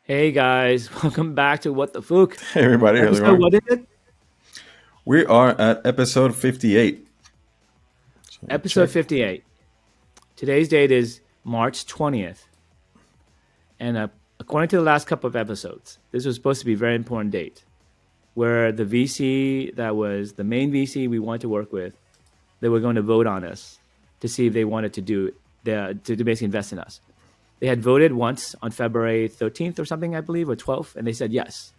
Hey guys, welcome back to What the Phuc. Hey everybody, how's it Episode, going? what is it? We are at episode 58. So let me Episode check. 58. Today's date is March 20th. And according to the last couple of episodes, this was supposed to be a very important date where the VC that was the main VC we wanted to work with, they were going to vote on us to see if they wanted to to basically invest in us. They had voted once on February 13th or something, I believe, or 12th, and they said yes.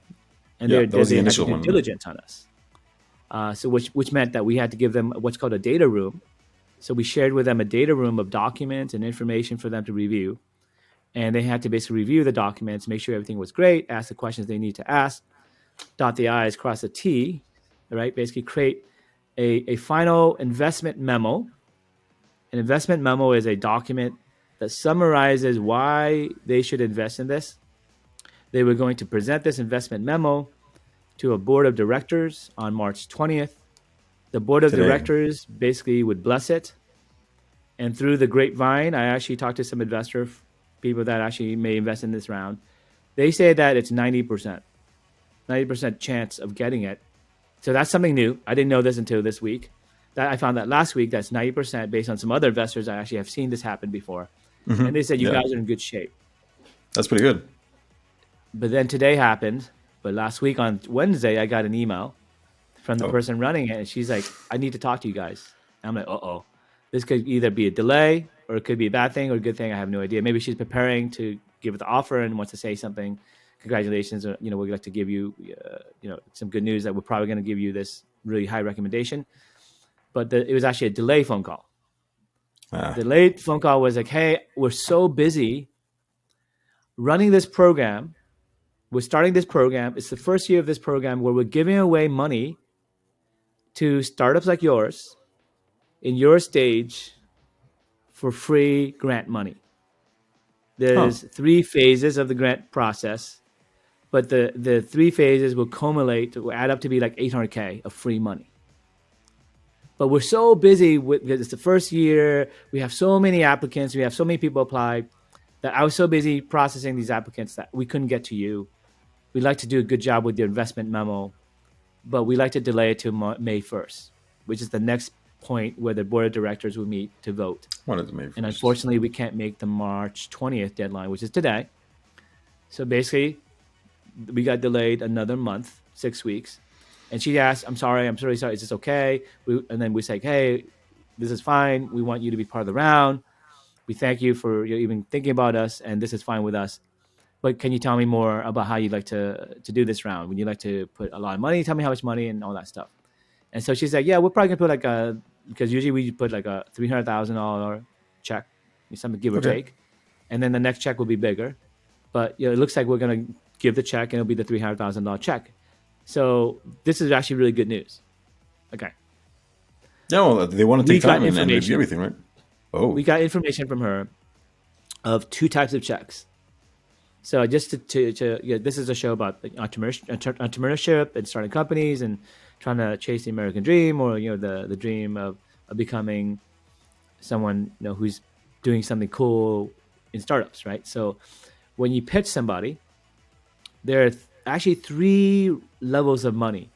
And Yeah, that was the they had to initial do one. Yeah. diligence on us. Which meant that we had to give them what's called a data room. So we shared with them a data room of documents and information for them to review, and they had to basically review the documents, make sure everything was great, ask the questions they need to ask, dot the i's, cross the t, right? Basically, create a final investment memo. An investment memo is a document that summarizes why they should invest in this. They were going to present this investment memo to a board of directors on March 20th. The board of Today. directors basically would bless it. And through the grapevine, I actually talked to some investor people that actually may invest in this round. They say that it's 90% chance of getting it. So that's something new. I didn't know this until this week. That I found that last week. That's 90% based on some other investors. I actually have seen this happen before, and they said you Yeah, guys are in good shape. that's pretty good. But then today happened. But last week on Wednesday, I got an email from the Oh, person running it, and she's like, "I need to talk to you guys." And I'm like, "Uh oh, this could either be a delay or it could be a bad thing or a good thing. I have no idea. Maybe she's preparing to give it the offer and wants to say something. Congratulations, or we'd like to give you, some good news that we're probably going to give you this really high recommendation." But it was actually a delay phone call. ah, The late phone call was like, "Hey, we're so busy running this program. We're starting this program. It's the first year of this program where we're giving away money to startups like yours in your stage for free grant money. huh. There's three phases of the grant process, but the three phases will will add up to be like 800K of free money. But we're so busy because it's the first year. We have so many applicants. We have so many people apply that I was so busy processing these applicants that we couldn't get to you. We'd like to do a good job with your investment memo, but we like to delay it to May 1st, which is the next point where the board of directors will meet to vote. Wanted to May And 1st. unfortunately, we can't make the March 20th deadline, which is today. So basically, we got delayed another month, 6 weeks. And she asked, "I'm sorry, I'm really sorry. Is this okay?" And then we say, "Hey, this is fine. We want you to be part of the round. We thank you for even thinking about us, and this is fine with us. But can you tell me more about how you'd like to do this round? Would you like to put a lot of money? Tell me how much money and all that stuff." And so she's like, "Yeah, we're probably gonna put like because usually we put like a $300,000 check, something give or Okay. take, and then the next check will be bigger. But it looks like we're gonna give the check, and it'll be the $300,000 check. So this is actually really good news. Okay, Yeah, well, they want to we take got time and review information. everything, right? Oh, We got information from her of two types of checks. So just this is a show about entrepreneurship and starting companies and trying to chase the American dream, or the dream of becoming someone who's doing something cool in startups, right? So when you pitch somebody, there are actually three levels of money.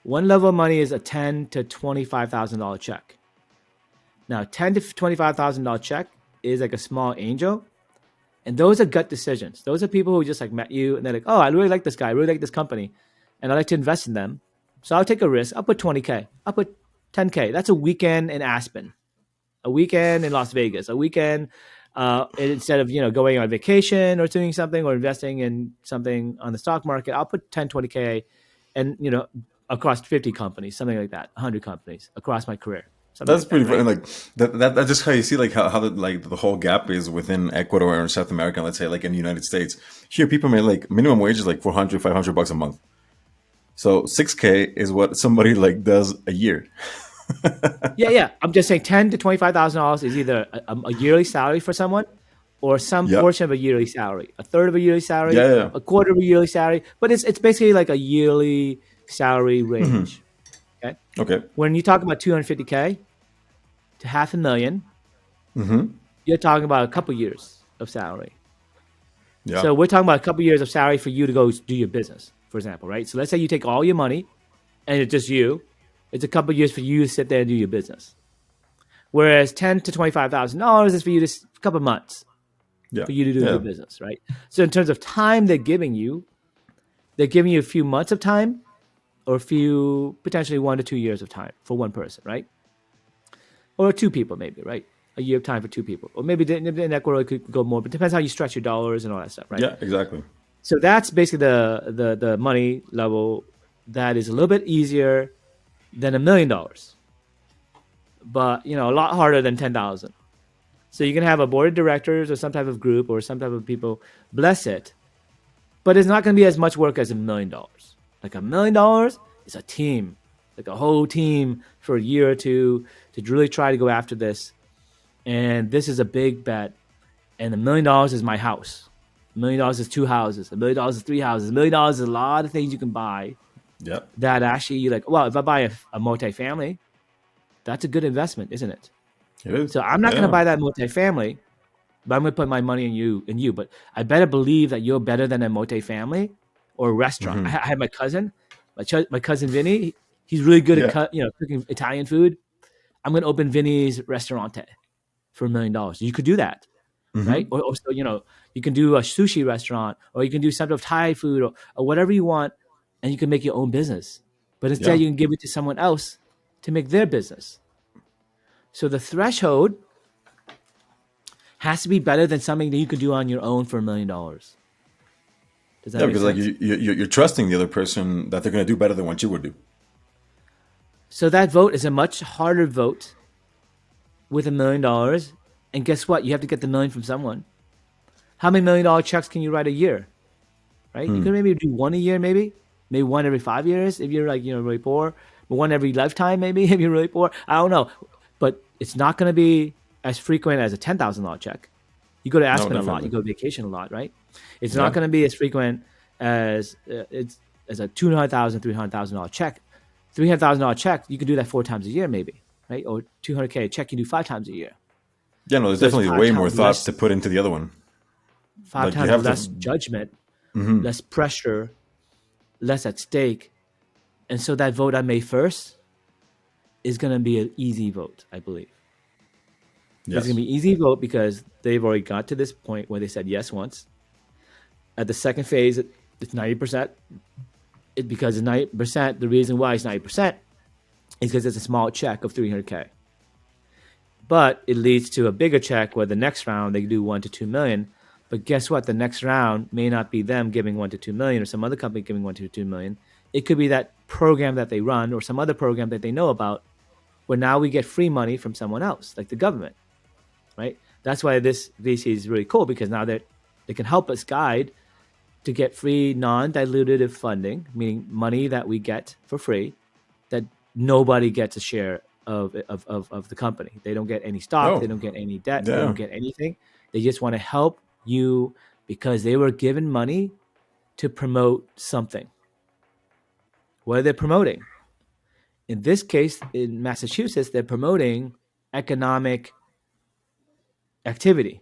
One level of money is a $10,000 to $25,000 check. Now, $10,000 to $25,000 check is like a small angel, and those are gut decisions. Those are people who just like met you and they're like, "Oh, I really like this guy. I really like this company, and I like to invest in them. So I'll take a risk. I'll put 20K. I'll put 10K. That's a weekend in Aspen, a weekend in Las Vegas, a weekend instead of going on vacation or doing something or investing in something on the stock market. I'll put 10, 20K, and across 50 companies, something like that, 100 companies across my career, something that's like that, pretty funny. right?" Like that's just how you see like how the whole gap is within Ecuador or South America. Let's say like in the United States, here people make like minimum wage is like 400, $500 a month. So 6K is what somebody like does a year. Yeah, yeah. I'm just saying, $10,000 to $25,000 is either a yearly salary for someone, or some Yeah, portion of a yearly salary, a third of a yearly salary, yeah, yeah. a quarter of a yearly salary. But it's basically like a yearly salary range. Okay. Okay. When you talk about 250K to half a million, you're talking about a couple years of salary. Yeah. So we're talking about a couple years of salary for you to go do your business, for example, right? So let's say you take all your money and it's just you. It's a couple years for you to sit there and do your business. Whereas $10,000 to $25,000 is for you to a couple months Yeah. for you to do Yeah. your business, right? So in terms of time they're giving you a few months of time or a few potentially 1 to 2 years of time for one person, right? Or two people maybe, right? A year of time for two people, or maybe in Ecuador it could go more, but it depends how you stretch your dollars and all that stuff, right? Yeah. Exactly. So that's basically the money level that is a little bit easier than $1 million, but a lot harder than 10,000. So you can have a board of directors or some type of group or some type of people bless it, but it's not going to be as much work as $1 million. Like $1 million is a team, like a whole team for a year or two to really try to go after this. And this is a big bet. And $1 million is my house. $1 million is two houses. $1 million is three houses. $1 million is a lot of things you can buy Yeah. that actually you're like, well, if I buy a multifamily, that's a good investment, isn't it? It is. So I'm not going to Yeah. buy that multifamily, but I'm going to put my money in you. But I better believe that you're better than a multifamily or a restaurant. Mm-hmm. I had my cousin, my cousin Vinny. He's really good Yeah. at cooking Italian food. I'm going to open Vinny's Restaurante for $1 million. You could do that, right? Mm-hmm. Or so, you can do a sushi restaurant, or you can do some type of Thai food, or whatever you want, and you can make your own business. But instead, Yeah. you can give it to someone else to make their business. So the threshold has to be better than something that you could do on your own for $1 million. Does that Yeah. make Because like sense? you're trusting the other person that they're going to do better than what you would do. So that vote is a much harder vote with $1 million. And guess what? You have to get the million from someone. How many $1 million checks can you write a year? Right? You can maybe do one a year, maybe one every 5 years if you're like really poor, but one every lifetime maybe if you're really poor. I don't know, but it's not going to be as frequent as a $10,000 check. You go to No, Aspen a lot, you definitely. go vacation a lot, right? It's not Yeah. going to be as frequent as as a $200,000, $300,000 check. $300,000 check, you can do that 4 times a year, maybe, right? Or $200K check, you do 5 times a year. Yeah. No, there's So it's definitely five way more times thought less, to put into the other one. five Like you times have to. less judgment, Mm-hmm. less pressure, less at stake. And so that vote on May 1st is going to be an easy vote, I believe. It's going Yes. to be an easy vote because they've already got to this point where they said yes once. At the second phase, it's 90%. Because it's 90%, the reason why it's 90% is because it's a small check of $300K. But it leads to a bigger check where the next round they do 1 to 2 million. But guess what? The next round may not be them giving 1 to 2 million or some other company giving 1 to 2 million. It could be that program that they run or some other program that they know about where now we get free money from someone else, like the government, right? That's why this VC is really cool because now they can help us guide to get free non-dilutive funding, meaning money that we get for free that nobody gets a share of the company. They don't get any stock. They Oh. don't get any debt. They Yeah. don't get anything. They just want to help you because they were given money to promote something. What are they promoting? In this case, in Massachusetts, they're promoting economic activity.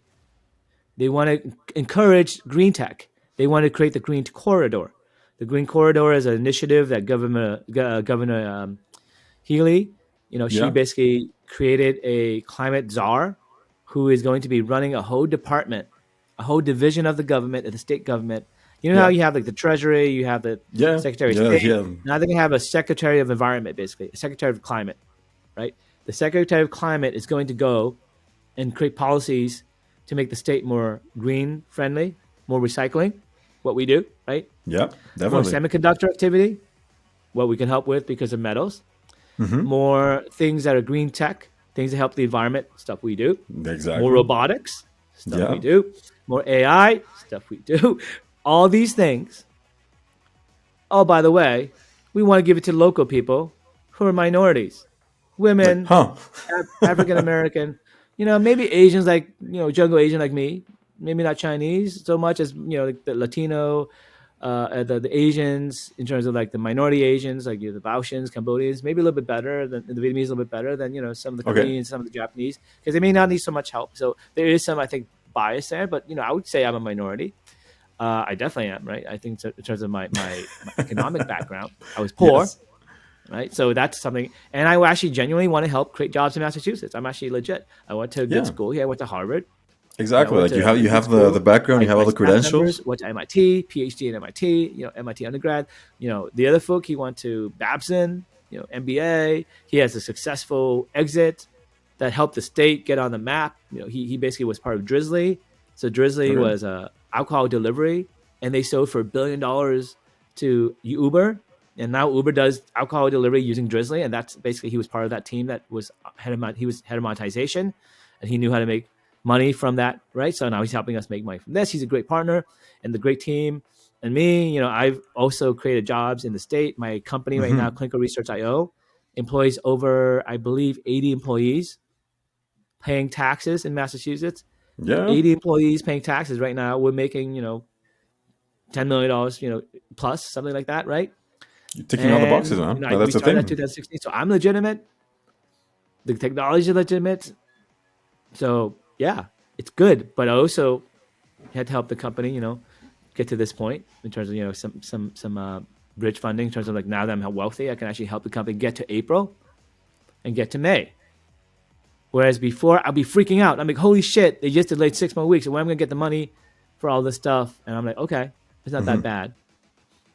They want to encourage green tech. They want to create the Green Corridor. The Green Corridor is an initiative that Governor Healy, she Yeah. basically created a climate czar who is going to be running a whole department, a whole division of the government, of the state government. You know how Yeah. you have like the treasury, you have the Yeah. secretary of Yeah. state. Yeah. Now they're going to have a secretary of environment, basically, a secretary of climate, right? The secretary of climate is going to go and create policies to make the state more green friendly, more recycling, what we do, right? Yeah. More Definitely. semiconductor activity, what we can help with because of metals. Mm-hmm. More things that are green tech, things that help the environment, stuff we do. More Exactly. robotics, stuff we Yeah. do. More AI, stuff we do. All these things. Oh, by the way, we want to give it to local people who are minorities, Like, women, huh? African American, maybe Asians like, jungle Asian like me, maybe not Chinese so much as, like the Latino, the Asians in terms of like the minority Asians, like the Laotians, Cambodians, maybe a little bit better than the Vietnamese, a little bit better than, some of the Okay. Koreans, some of the Japanese, because they may not need so much help. So there is some, I think, bias there, but, I would say I'm a minority. I definitely am, right? I think in terms of my economic background, I was poor, Yes. right? So that's something. And I actually genuinely want to help create jobs in Massachusetts. I'm actually legit. I went to a good Yeah. school here. I went to Harvard. I Exactly. went Like to a you good have the school. background, you have all My the staff members credentials. went to MIT, PhD in MIT, MIT undergrad. The other Phuc, he went to Babson, MBA. He has a successful exit that helped the state get on the map. He basically was part of Drizzly. So Drizzly Okay. was a alcohol delivery, and they sold for $1 billion to Uber. And now Uber does alcohol delivery using Drizzly, and that's basically he was part of that team that was he was head of monetization, and he knew how to make money from that, right? So now he's helping us make money from this. He's a great partner and the great team. And me, I've also created jobs in the state. My company right now, Hmm. Clinical Research IO, employs over, I believe, 80 employees paying taxes in Massachusetts. Yeah. 80 employees paying taxes right now. We're making, $10 million, plus something like that, right? You're ticking all the boxes, And man. we That's the started at thing. 2016, so I'm legitimate. The technology is legitimate. So yeah, it's good. But I also had to help the company, get to this point in terms of some bridge funding in terms of like now that I'm wealthy, I can actually help the company get to April and get to May. Whereas before, I'll be freaking out. I'm like, holy shit, they just delayed 6 more weeks. And when am I gonna get the money for all this stuff? And I'm like, okay, it's not that Hmm. bad,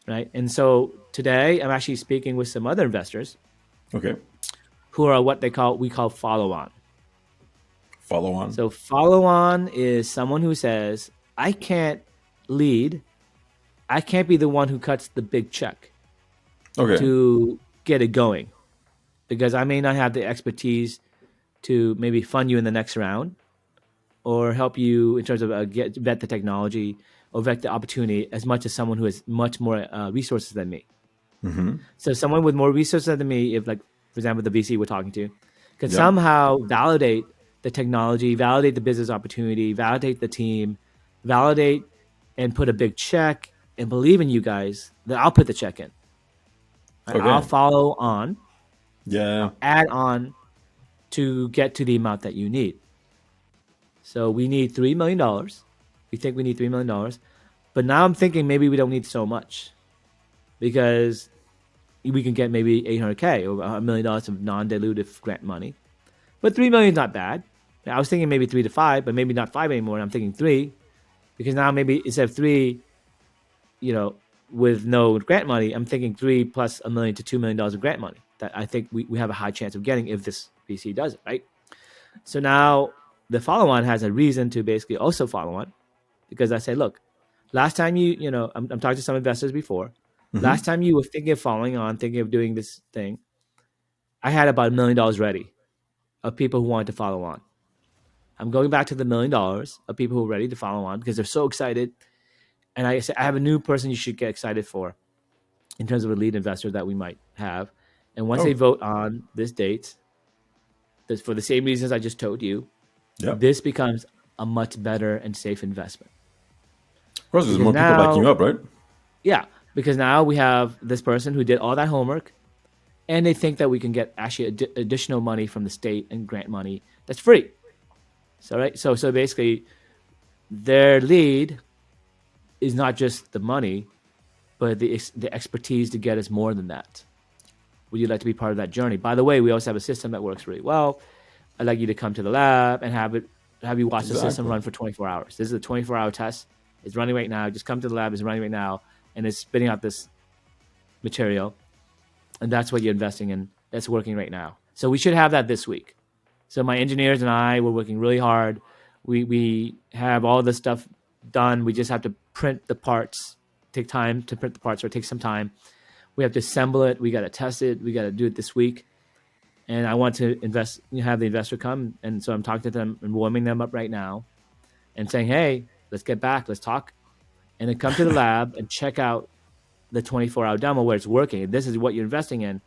right? And so today, I'm actually speaking with some other investors Okay. who are what we call follow on. Follow on. So follow on is someone who says, I can't lead. I can't be the one who cuts the big check Okay. to get it going because I may not have the expertise to maybe fund you in the next round or help you in terms of vet the technology or vet the opportunity as much as someone who has much more resources than me. Hmm. So someone with more resources than me, if like, for example, the VC we're talking to, could Yeah. somehow validate the technology, validate the business opportunity, validate the team, validate and put a big check and believe in you guys, then I'll put the check in. Right? I'll Okay. follow on. Yeah. I'll add on to get to the amount that you need. So we need $3 million. We think we need $3 million, but now I'm thinking maybe we don't need so much because we can get maybe 800K or $1 million of non-dilutive grant money. But 3 million is not bad. I was thinking maybe 3 to 5, but maybe not 5 anymore. I'm thinking 3 because now maybe instead of 3, with no grant money, I'm thinking 3 plus $1 million to $2 million of grant money that I think we have a high chance of getting if this VC does it, right? So now the follow-on has a reason to basically also follow on because I say, look, last time I'm talking to some investors before. Hmm. Last time you were thinking of following on, thinking of doing this thing, I had about $1 million ready of people who wanted to follow on. I'm going back to the $1 million of people who are ready to follow on because they're so excited. And I said, I have a new person you should get excited for in terms of a lead investor that we might have. And once they Oh. vote on this date, for the same reasons I just told you, Yeah. this becomes a much better and safe investment. Of course, there's Because more people backing now, you up, right? yeah, because now we have this person who did all that homework and they think that we can get actually additional money from the state and grant money that's free. So, right. So basically, their lead is not just the money, but the expertise to get us more than that. Would you like to be part of that journey? By the way, we also have a system that works really well. I'd like you to come to the lab and have you watch the system Exactly. run for 24 hours. This is a 24-hour test. It's running right now. Just come to the lab. It's running right now, and it's spitting out this material, and that's what you're investing in. That's working right now. So we should have that this week. So my engineers and I were working really hard. We have all this stuff done. We just have to print the parts. Take time to print the parts, or it takes some time. We have to assemble it. We got to test it. We got to do it this week. And I want to have the investor come. And so I'm talking to them and warming them up right now and saying, hey, let's get back. Let's talk. And then come to the lab and check out the 24-hour demo where it's working. This is what you're investing in.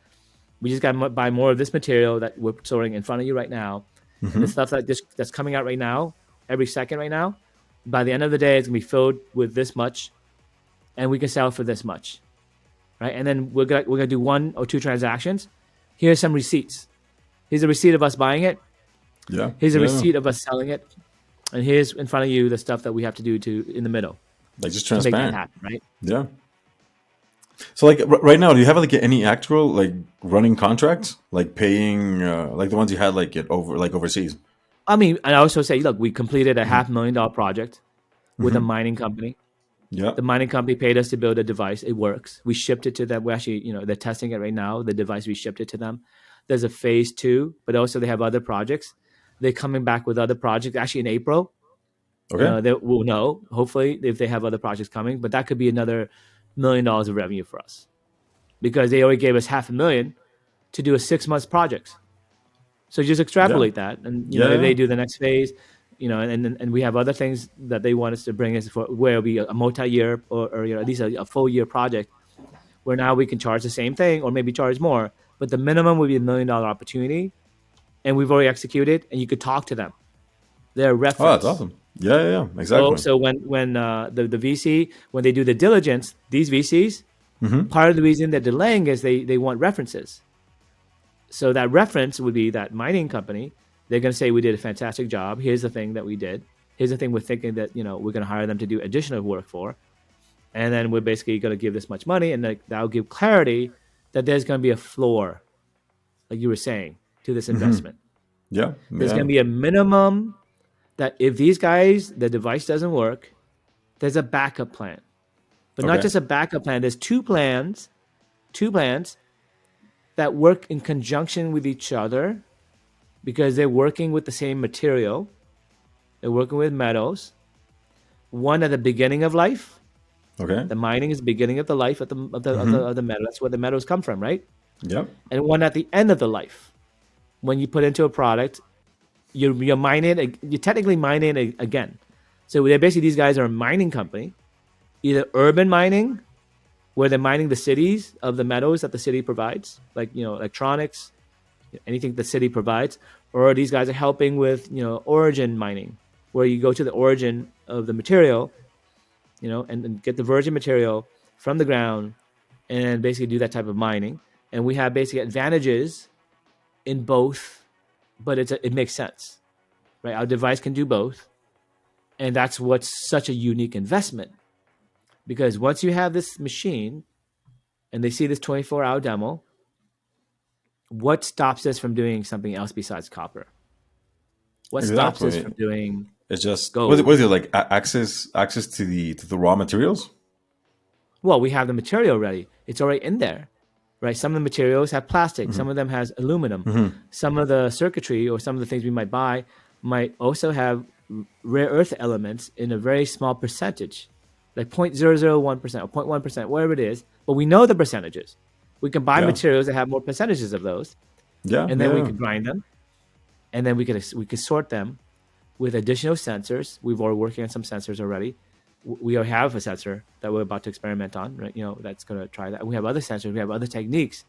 We just got to buy more of this material that we're storing in front of you right now. And the Hmm. stuff that's coming out right now, every second right now, by the end of the day, it's going to be filled with this much. And we can sell for this much. Right? And then we're gonna do 1 or 2 transactions. Here's some receipts. Here's a receipt of us buying it. Yeah. Here's a Yeah. receipt of us selling it. And here's in front of you the stuff that we have to do in the middle. Like just to make that transparent. happen, right? Yeah. So like right now, do you have like any actual like running contracts, like paying like the ones you had like it over like overseas? I mean, I also say, look, we completed a Hmm. $500,000 project with a Hmm. mining company. Yeah. The mining company paid us to build a device. It works. We shipped it to them. We actually, they're testing it right now. The device, we shipped it to them. There's a phase two, but also they have other projects. They're coming back with other projects actually in April. Okay. They will know, hopefully, if they have other projects coming, but that could be another $1 million of revenue for us because they already gave us 500,000 to do a 6 months project. So just Yeah. extrapolate that, and Yeah. if Yeah. they do the next phase, and we have other things that they want us to bring us for, where it'll be a multi-year or at least a full year project, where now we can charge the same thing or maybe charge more, but the minimum would be $1 million opportunity, and we've already executed, and you could talk to them. They're a Oh, that's reference. awesome. Yeah. Yeah. Yeah. So Exactly. so when the VC, when they do the diligence, these VCs, Hmm. part of the reason they're delaying is they want references. So that reference would be that mining company. They're going to say we did a fantastic job. Here's the thing that we did. Here's the thing we're thinking that we're going to hire them to do additional work for, and then we're basically going to give this much money, and that'll give clarity that there's going to be a floor, like you were saying, to this Hmm. investment. Yeah. There's going Yeah. to be a minimum that if these guys the device doesn't work, there's a backup plan, but not Okay. just a backup plan. There's two plans that work in conjunction with each other because they're working with the same material. They're working with metals. One at the beginning of life. Okay. The mining is the beginning of the life Hmm. of the metal. That's where the metals come from, right? Yep. And one at the end of the life. When you put into a product, you're mining. You're technically mining again. So they're basically, these guys are a mining company, either urban mining, where they're mining the cities of the metals that the city provides, like electronics, anything the city provides, or these guys are helping with origin mining, where you go to the origin of the material, and get the virgin material from the ground, and basically do that type of mining. And we have basic advantages in both, but it makes sense, right? Our device can do both, and that's what's such a unique investment, because once you have this machine and they see this 24-hour demo, what stops us from doing something else besides copper? What stops us Exactly. from doing It's just gold? what is it like access to the raw materials? Well, we have the material ready. It's already in there, right? Some of the materials have plastic. Some of them has aluminum. Hmm. Some of the circuitry or some of the things we might buy might also have rare earth elements in a very small percentage, like 0.001% or 0.1%, whatever it is. But we know the percentages. We can buy Yeah. materials that have more percentages of those, Yeah. and then we Yeah. can grind them, and then we could sort them with additional sensors. We've already working on some sensors already. We have a sensor that we're about to experiment on, right? That's going to try that. We have other sensors. We have other techniques.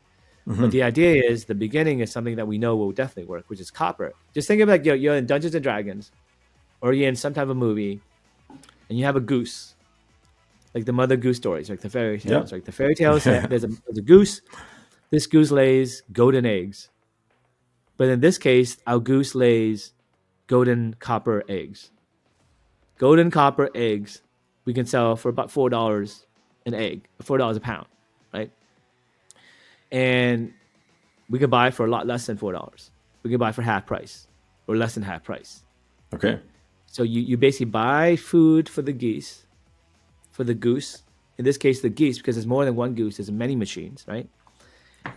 But Hmm. the idea is the beginning is something that we know will definitely work, which is copper. Just think of like you're in Dungeons and Dragons, or you're in some type of movie, and you have a goose, like the Mother Goose stories, like the fairy Yeah. tales. Like the fairy tales, Yeah. there's a goose. This goose lays golden eggs, but in this case, our goose lays golden copper eggs. Golden copper eggs we can sell for about $4 an egg, $4 a pound, right? And we could buy for a lot less than $4. We could buy for half price or less than half price. Okay. So you basically buy food for the geese, for the goose. In this case, the geese, because there's more than one goose. There's many machines, right?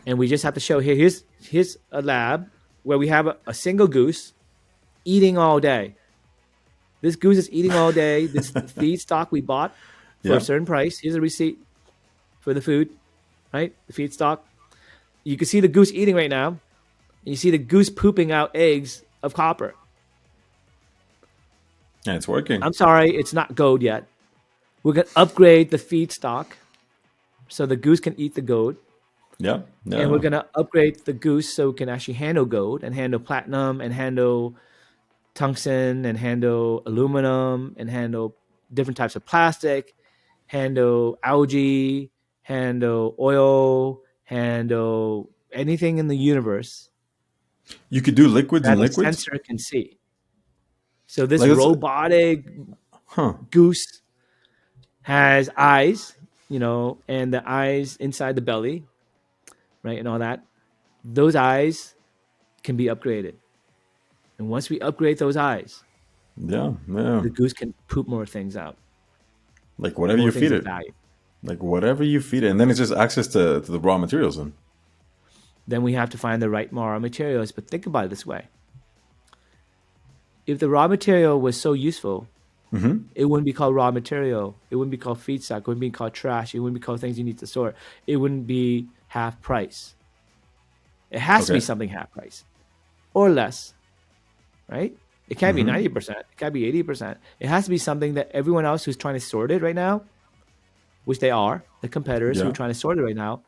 And we just have to show here. Here's a lab where we have a single goose eating all day. This goose is eating all day. This feedstock we bought for a Yeah. certain price. Here's a receipt for the food, right? The feedstock. You can see the goose eating right now. And you see the goose pooping out eggs of copper. Yeah. It's working. I'm sorry, it's not gold yet. We're going to upgrade the feedstock so the goose can eat the gold. Yeah. And we're Yeah. going to upgrade the goose so it can actually handle gold and handle platinum and handle tungsten and handle aluminum and handle different types of plastic, handle algae, handle oil, handle anything in the universe You could do liquids that and a liquids. sensor can see. So this Like, let's, robotic huh? goose has eyes, and the eyes inside the belly, right, and all that. Those eyes can be upgraded. And once we upgrade those eyes, Yeah, yeah. the goose can poop more things out, Like whatever more you things feed of it. value. Like whatever you feed it. And then it's just access to the raw materials then. Then we have to find the right raw materials. But think about it this way. If the raw material was so useful, it wouldn't be called raw material. It wouldn't be called feedstock. It wouldn't be called trash. It wouldn't be called things you need to store. It wouldn't be half price. It has to be Okay. something half price or less, right? It can't be 90%. It can't be 80%. It has to be something that everyone else who's trying to sort it right now, which they are, the competitors who are Yeah. trying to sort it right now,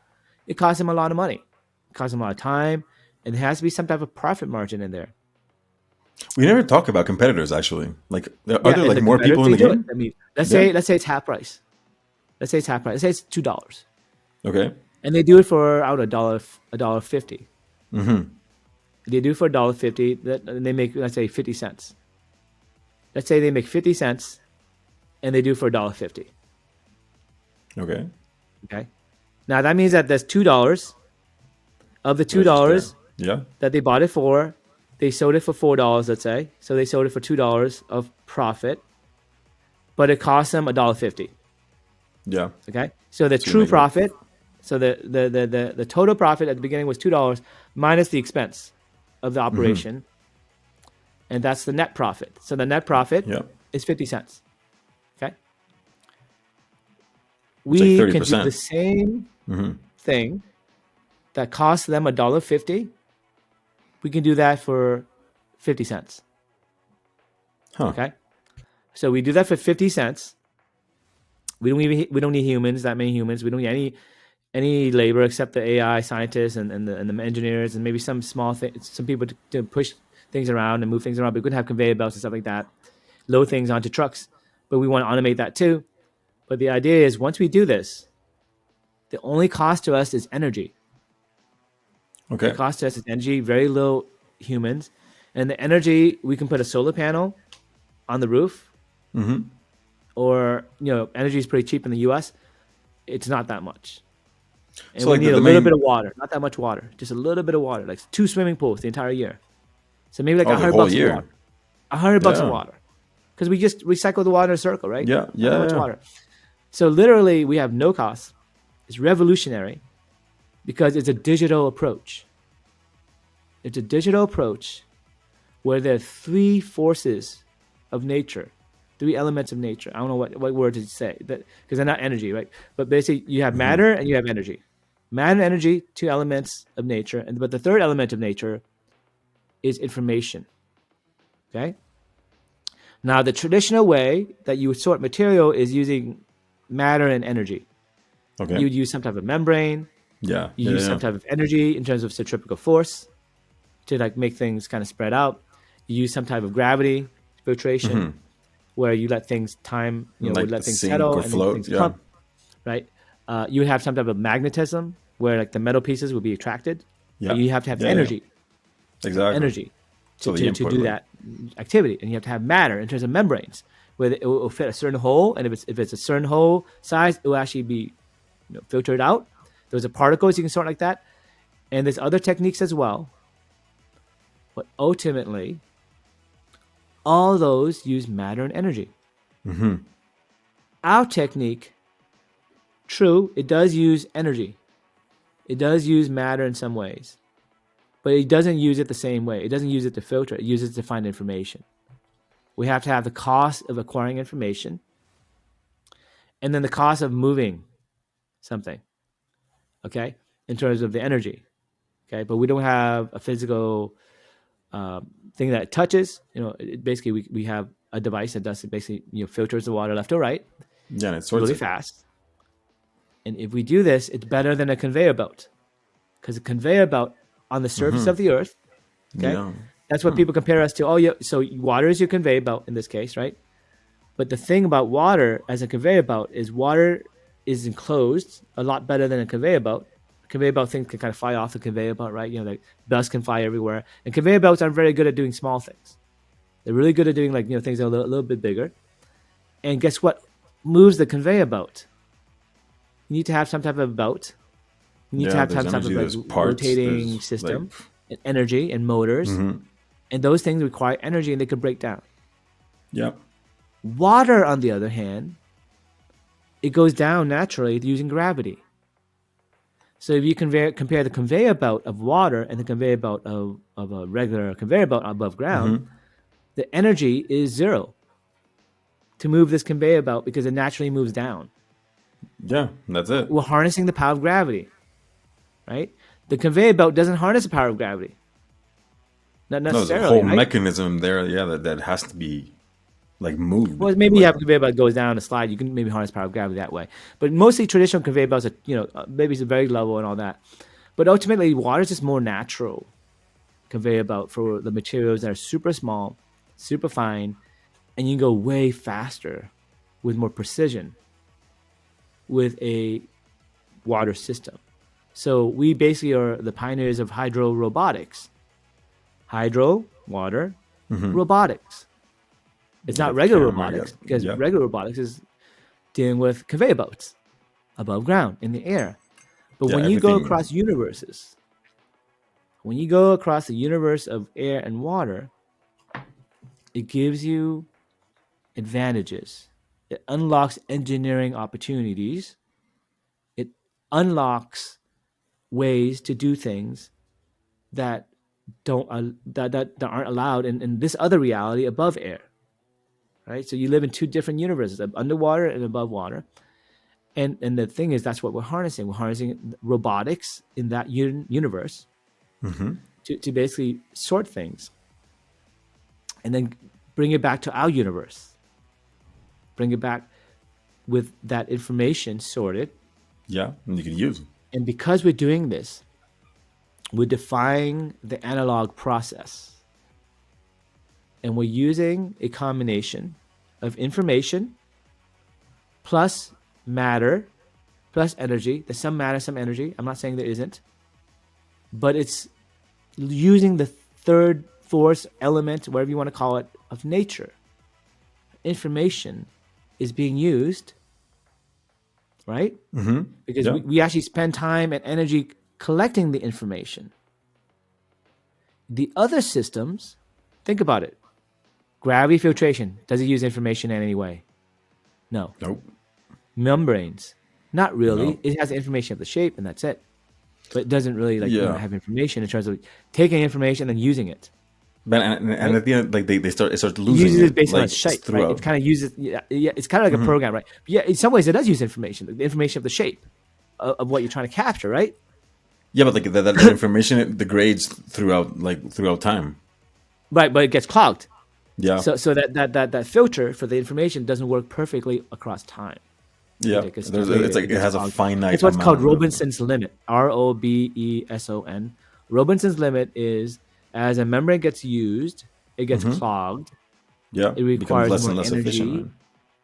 it costs them a lot of money. It costs them a lot of time. And there has to be some type of profit margin in there. We never talk about competitors actually. Like are Yeah, there and like the more competitors, people in they the do it. game? I mean, let's Yeah. say it's half price. Let's say it's half price. Let's say it's $2. Okay. And they do it for, I don't know, $1.50. They do it for $1.50, and they make, let's say, 50 cents. Let's say they make 50 cents and they do it for $1.50. Okay. Okay. Now that means that there's $2 of the That's just there. $2 Yeah. that they bought it for, they sold it for $4, let's say. So they sold it for $2 of profit, but it cost them $1.50. Yeah. Okay. So the So you true make it. profit, so the total profit at the beginning was $2 minus the expense of the operation. And that's the net profit. So the net profit Yeah. is 50 cents. Okay. It's like We can do the 30%. same thing that costs them $1.50. We can do that for 50 cents. Huh. Okay. So we do that for 50 cents. We don't need humans, that many humans. We don't need any labor except the AI scientists and the engineers and maybe some small things, some people to push things around and move things around. But we could have conveyor belts and stuff like that, load things onto trucks. But we want to automate that too. But the idea is once we do this, the only cost to us is energy. Okay. The cost to us is energy, very little humans. And the energy, we can put a solar panel on the roof. Or, energy is pretty cheap in the US. It's not that much. And So we like need a the little main bit of water, not that much water, just a little bit of water, like 2 swimming pools the entire year. So maybe like the $100 whole of year. water. $100 of Yeah. water. Because we just recycle the water in a circle, right? Yeah. Not that Yeah. much Yeah. water. So literally we have no cost. It's revolutionary because it's a digital approach. It's a digital approach where there are 3 forces of nature, 3 elements of nature. I don't know what word to say, because they're not energy, right? But basically you have matter and you have energy. Matter and energy, 2 elements of nature. But the third element of nature is information. Okay? Now, the traditional way that you would sort material is using matter and energy. Okay. You would use some type of membrane. Yeah. You Yeah. use Yeah. some type of energy in terms of centrifugal force to like make things kind of spread out. You use some type of gravity filtration where you let things Like would let the things sink settle or and then float. things Yeah. pump, right? You would have some type of magnetism where like the metal pieces would be attracted. Yeah. You have to have Yeah, yeah. energy, Exactly. So the to input, do like- that activity, and you have to have matter in terms of membranes where it will fit a certain hole, and if it's a certain hole size, it will actually be filtered out. Those are particles you can sort like that, and there's other techniques as well. But ultimately, all those use matter and energy. Our technique, true, it does use energy. It does use matter in some ways, but it doesn't use it the same way. It doesn't use it to filter. It uses it to find information. We have to have the cost of acquiring information and then the cost of moving something, okay, in terms of the energy, okay? But we don't have a physical thing that it touches. Basically, we have a device that does basically filters the water left or right Yeah, and it sorts really it. fast. And if we do this, it's better than a conveyor belt, because a conveyor belt on the surface of the earth, okay, Yeah. that's what people compare us to. Oh, yeah, so water is your conveyor belt in this case, right? But the thing about water as a conveyor belt is water is enclosed a lot better than a conveyor belt. A conveyor belt thing can kind of fly off the conveyor belt, right? Like dust can fly everywhere. And conveyor belts aren't very good at doing small things. They're really good at doing things that are a little bit bigger. And guess what? moves the conveyor belt? You need to have some type of belt. You need to Yeah, have there's some type energy, of like there's parts, rotating there's like, system, and energy and motors, and those things require energy and they could break down. yeah. Water, on the other hand, it goes down naturally using gravity. So if you compare the conveyor belt of water and the conveyor belt of a regular conveyor belt above ground, the energy is zero to move this conveyor belt because it naturally moves down. Yeah, that's it. We're harnessing the power of gravity, right? The conveyor belt doesn't harness the power of gravity. Not No, there's a necessarily, whole right? mechanism there, yeah, that has to be like moved. Well, maybe you Like, have a conveyor belt that goes down a slide. You can maybe harness power of gravity that way. But mostly traditional conveyor belts are, maybe it's a very level and all that. But ultimately, water is just more natural conveyor belt for the materials that are super small, super fine, and you can go way faster with more precision with a water system. So we basically are the pioneers of hydro robotics. Hydro, water, robotics. It's you not got the regular camera, robotics yeah, because yeah. regular robotics is dealing with conveyor belts above ground in the air. But Yeah, when you go everything. across universes, when you go across the universe of air and water, it gives you advantages. It unlocks engineering opportunities. It unlocks ways to do things that that aren't allowed in this other reality above air. Right? So you live in two different universes, underwater and above water. And the thing is, that's what we're harnessing. We're harnessing robotics in that universe to basically sort things and then bring it back to our universe. Bring it back with that information sorted. Yeah, and you can use it. And because we're doing this, we're defying the analog process. And we're using a combination of information plus matter plus energy. There's some matter, some energy. I'm not saying there isn't. But it's using the third force element, whatever you want to call it, of nature. Information is being used, right? Because Yeah. we actually spend time and energy collecting the information. The other systems, think about it. Gravity filtration, does it use information in any way? No. Nope. Membranes, not really. No. It has information of the shape and that's it. But it doesn't really Yeah. have information in terms of taking information and using it. But and Right? at the end, like it starts It losing uses it it based on like its shape, right? throughout. It kind of uses, yeah, it's kind of like a program, right? But yeah, in some ways, it does use information, the information of the shape of what you're trying to capture, right? Yeah, but like that information it degrades throughout time. Right, but it gets clogged. Yeah. So that filter for the information doesn't work perfectly across time. Yeah. It gets It's degraded. like It it gets has a clogged. finite It's what's called amount of. Robinson's limit. Robeson. Robinson's limit is as a membrane gets used, it gets clogged. Yeah. It It becomes requires less more and less efficient. energy Right?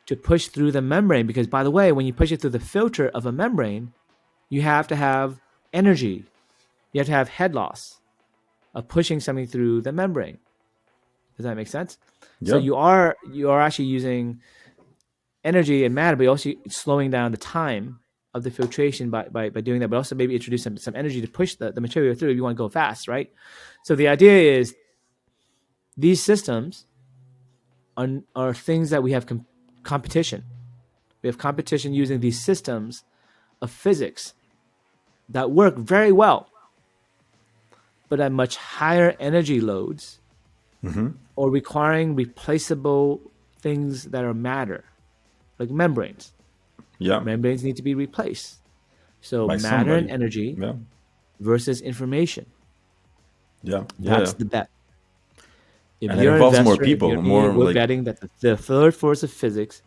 to push through the membrane because, by the way, when you push it through the filter of a membrane, you have to have energy. You have to have head loss of pushing something through the membrane. Does that make sense? So Yeah. you are actually using energy and matter, but you're also slowing down the time of the filtration by doing that, but also maybe introduce some energy to push the material through if you want to go fast, right? So the idea is these systems are things that we have competition. We have competition using these systems of physics that work very well, but at much higher energy loads or requiring replaceable things that are matter, like membranes. Yeah. Membranes need to be replaced. So By matter and somebody. energy Yeah. versus information. Yeah. That's Yeah. the bet. If And it you're an involves more investor, if people, you're me, more we're like. betting that the third force of physics,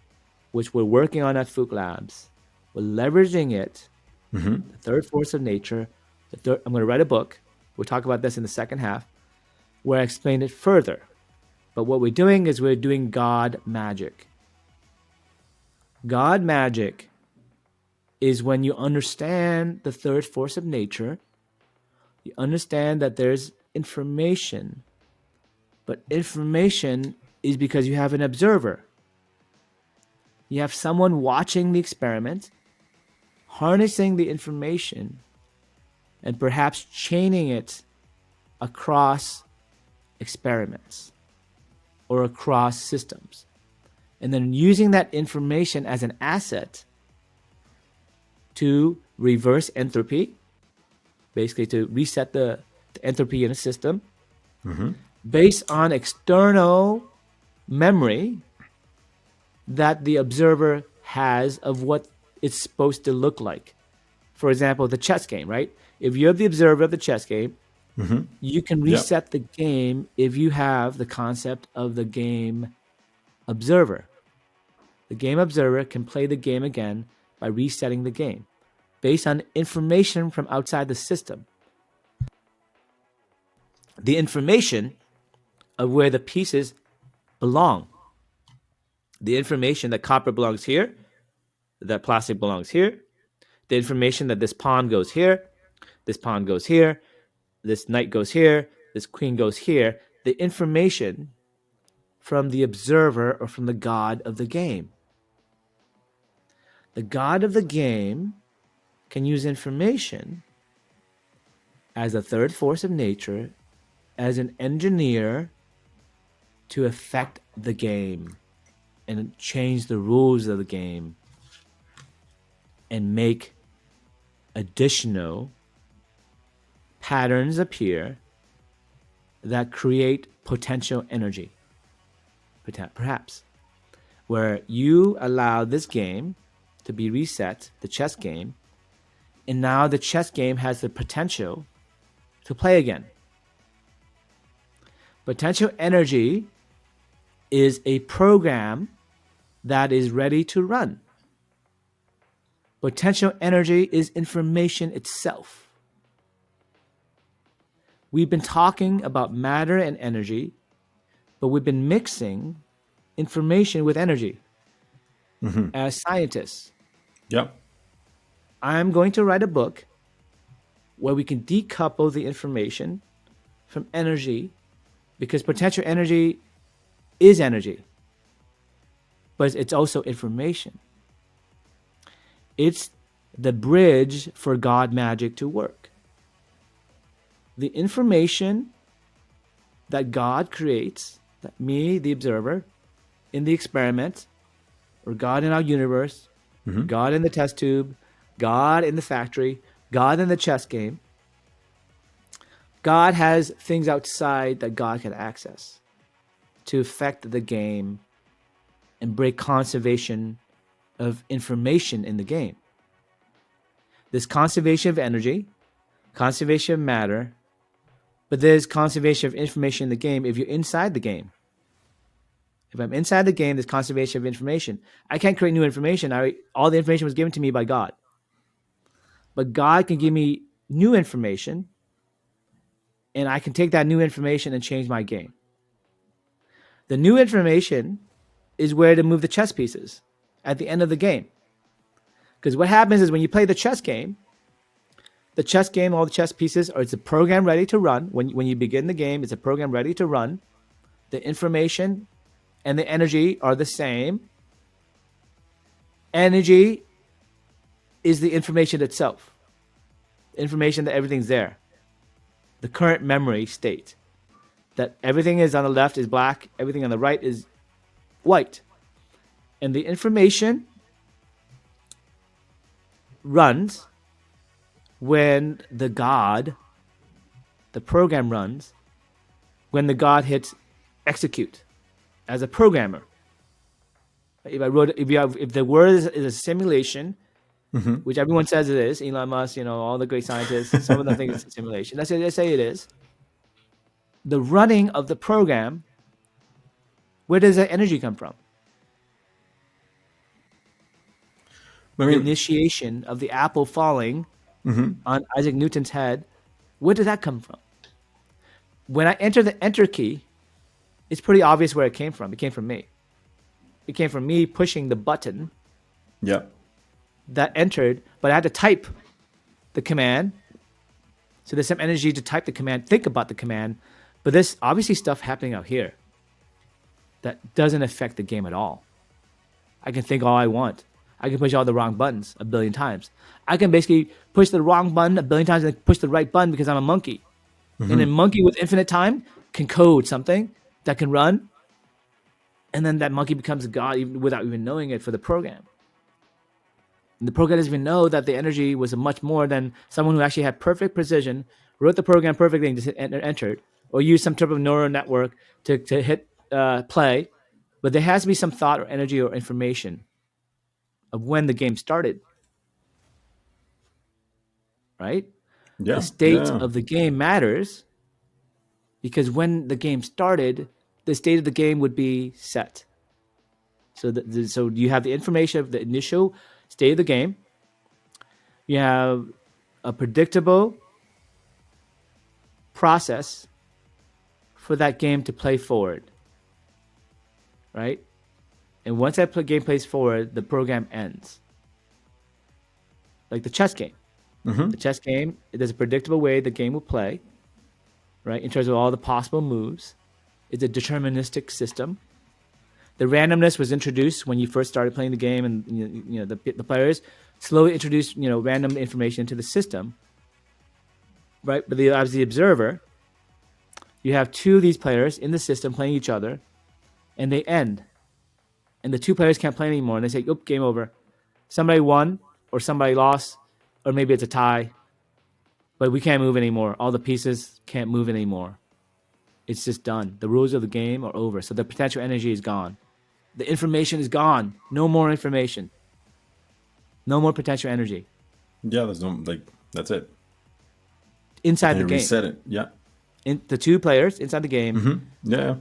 which we're working on at Phuc Labs, we're leveraging it, the third force of nature. I'm going to write a book. We'll talk about this in the second half, where I explain it further. But what we're doing is we're doing God magic. God magic is when you understand the third force of nature, you understand that there's information, but information is because you have an observer. You have someone watching the experiment, harnessing the information, and perhaps chaining it across experiments or across systems. And then using that information as an asset to reverse entropy, basically to reset the entropy in a system, based on external memory that the observer has of what it's supposed to look like. For example, the chess game, right? If you're the observer of the chess game, you can reset the game if you have the concept of the game observer. The game observer can play the game again by resetting the game based on information from outside the system. The information of where the pieces belong. The information that copper belongs here, that plastic belongs here. The information that this pawn goes here, this pawn goes here, this knight goes here, this queen goes here. The information from the observer or from the god of the game. The god of the game can use information as a third force of nature, as an engineer to affect the game and change the rules of the game and make additional patterns appear that create potential energy, perhaps, where you allow this game to be reset, the chess game, and now the chess game has the potential to play again. Potential energy is a program that is ready to run. Potential energy is information itself. We've been talking about matter and energy, but we've been mixing information with energy as scientists. Yep. I'm going to write a book where we can decouple the information from energy, because potential energy is energy, but it's also information. It's the bridge for God magic to work. The information that God creates, that me, the observer, in the experiment, or God in our universe, God in the test tube, God in the factory, God in the chess game, God has things outside that God can access to affect the game and break conservation of information in the game. There's conservation of energy, conservation of matter, but there's conservation of information in the game if you're inside the game. If I'm inside the game, there's conservation of information. I can't create new information. All the information was given to me by God. But God can give me new information, and I can take that new information and change my game. The new information is where to move the chess pieces at the end of the game. Because what happens is when you play the chess game, all the chess pieces, or it's a program ready to run. When you begin the game, it's a program ready to run. The information and the energy are the same. Energy is the information itself. Information that everything's there. The current memory state. That everything is on the left is black, everything on the right is white. And the information runs when the program runs, when the God hits execute as a programmer. If the word is a simulation, which everyone says it is, Elon Musk, all the great scientists, some of them think it's a simulation. Let's say it is. The running of the program, where does that energy come from? The initiation of the apple falling on Isaac Newton's head, where did that come from? When I enter the enter key, it's pretty obvious where it came from. It came from me. It came from me pushing the button that entered, but I had to type the command. So there's some energy to type the command, think about the command, but there's obviously stuff happening out here that doesn't affect the game at all. I can think all I want. I can push all the wrong buttons a billion times. I can basically push the wrong button a billion times and push the right button because I'm a monkey. And a monkey with infinite time can code something that can run, and then that monkey becomes a god even without even knowing it for the program. And the program doesn't even know that the energy was much more than someone who actually had perfect precision, wrote the program perfectly and just entered, or used some type of neural network to hit play. But there has to be some thought or energy or information of when the game started, right? Yeah. The state Yeah. of the game matters because when the game started, the state of the game would be set. So, so you have the information of the initial state of the game. You have a predictable process for that game to play forward, right? And once that game plays forward, the program ends. Like the chess game. The chess game, there's a predictable way the game will play, right? In terms of all the possible moves. It's a deterministic system. The randomness was introduced when you first started playing the game, and the players slowly introduced random information into the system, right? But as the observer, you have two of these players in the system playing each other, and they end, and the two players can't play anymore, and they say, "Oop, game over. Somebody won, or somebody lost, or maybe it's a tie, but we can't move anymore. All the pieces can't move anymore. It's just done. The rules of the game are over. So the potential energy is gone. The information is gone. No more information. No more potential energy. Yeah, there's no that's it. Inside They the game. reset it. Yeah. The two players inside the game, Yeah.